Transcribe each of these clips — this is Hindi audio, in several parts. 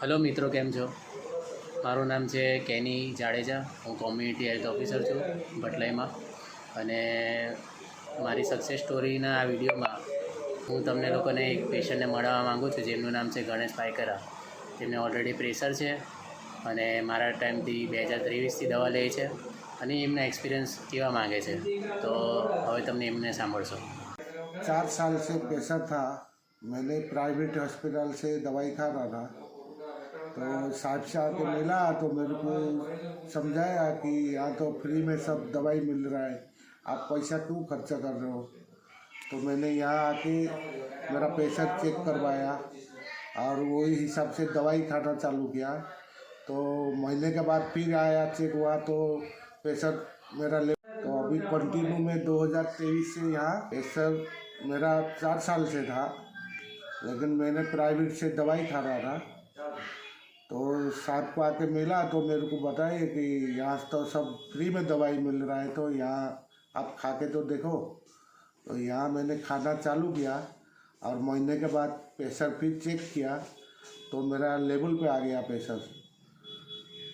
હલો મિત્રો, કેમ છો? મારું નામ છે કેની જાડેજા. હું કોમ્યુનિટી હેલ્થ ઓફિસર છું ભટલાઈમાં. અને મારી સક્સેસ સ્ટોરીના આ વિડીયોમાં હું તમને લોકોને એક પેશન્ટને મળવા માગું છું, જેમનું નામ છે ગણેશ પાયકરા. જેમને ઓલરેડી પ્રેશર છે અને મારા ટાઈમથી 2023થી દવા લે છે અને એમના એક્સપિરિયન્સ કેવા માગે છે, તો હવે તમને એમને સાંભળશો. 4 साल से प्रेशर था। मैंने प्राइवेट हॉस्पिटल से दवाई खा रहा था, तो साहब से आके मिला तो मेरे को समझाया कि यहाँ तो फ्री में सब दवाई मिल रहा है, आप पैसा क्यों खर्चा कर रहे हो। तो मैंने यहाँ आके मेरा प्रेशर चेक करवाया और वही हिसाब से दवाई खाना चालू किया। तो महीने के बाद फिर आया, चेक हुआ तो प्रेशर मेरा तो अभी कंटिन्यू में 2023 से यहाँ प्रेशर मेरा 4 साल से था, लेकिन मैंने प्राइवेट से दवाई खा रहा था। तो साहब को आके मिला तो मेरे को बताए कि यहाँ तो सब फ्री में दवाई मिल रहा है, तो यहाँ आप खा के तो देखो। तो यहाँ मैंने खाना चालू किया और महीने के बाद प्रेशर फिर चेक किया तो मेरा लेवल पे आ गया प्रेशर।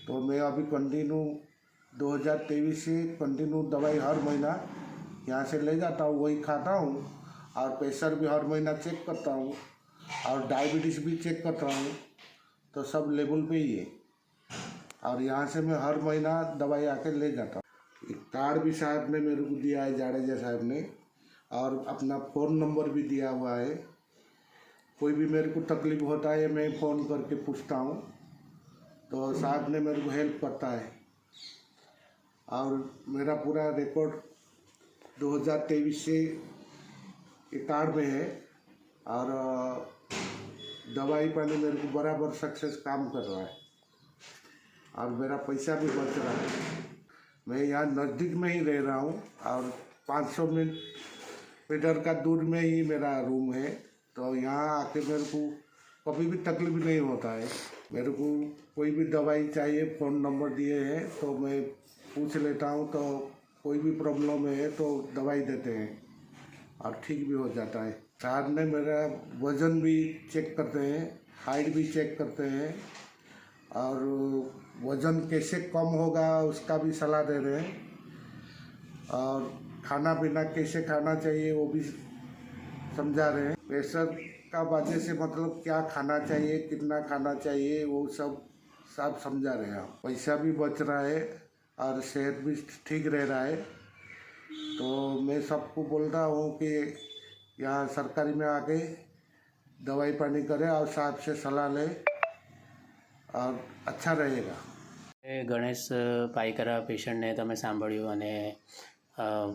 तो मैं अभी कंटिन्यू 2023 से कंटिन्यू दवाई हर महीना यहाँ से ले जाता हूँ, वही खाता हूँ और प्रेशर भी हर महीना चेक करता हूँ और डायबिटीज़ भी चेक करता हूँ, तो सब लेवल पे ही है। और यहाँ से मैं हर महीना दवाई आके ले जाता हूँ। एक कार्ड भी साहब ने मेरे को दिया है, जाडेजा साहब ने, और अपना फ़ोन नंबर भी दिया हुआ है। कोई भी मेरे को तकलीफ होता है मैं फ़ोन करके पूछता हूँ, तो साहब ने मेरे को हेल्प करता है। और मेरा पूरा रिकॉर्ड 2023 से ये कार्ड में है और दवाई पानी मेरे को बराबर सक्सेस काम कर रहा है और मेरा पैसा भी बच रहा है। मैं यहाँ नज़दीक में ही रह रहा हूँ और 500 मीटर का दूर में ही मेरा रूम है, तो यहाँ आके मेरे को कभी भी तकलीफ नहीं होता है। मेरे को कोई भी दवाई चाहिए, फ़ोन नंबर दिए हैं तो मैं पूछ लेता हूँ, तो कोई भी प्रॉब्लम है तो दवाई देते हैं और ठीक भी हो जाता है। साहब ने मेरा वज़न भी चेक करते हैं, हाइट भी चेक करते हैं और वज़न कैसे कम होगा उसका भी सलाह दे रहे हैं और खाना पीना कैसे खाना चाहिए वो भी समझा रहे हैं। प्रेशर का वजह से मतलब क्या खाना चाहिए, कितना खाना चाहिए, वो सब समझा रहे हैं। पैसा भी बच रहा है और सेहत भी ठीक रह रहा है। तो मैं सबको बोलता हूँ कि यहाँ सरकारी में आके दवाई पानी करें और साहब से सलाह लें और अच्छा रहेगा। ગણેશ પાયકરા પેશન્ટને તમે સાંભળ્યું અને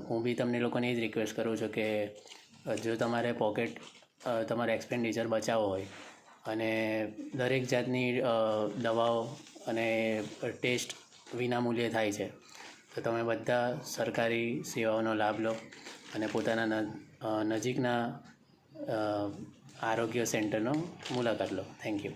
હું બી તમને લોકોને એ જ રિક્વેસ્ટ કરું છું કે જો તમારે પોકેટ તમારો એક્સપેન્ડિચર બચાવવો હોય અને દરેક જાતની દવાઓ અને ટેસ્ટ વિનામૂલ્યે થાય છે, તો તમે બધા સરકારી સેવાઓનો લાભ લો અને પોતાના નજીકના આરોગ્ય સેન્ટરનો મુલાકાત લો. Thank you.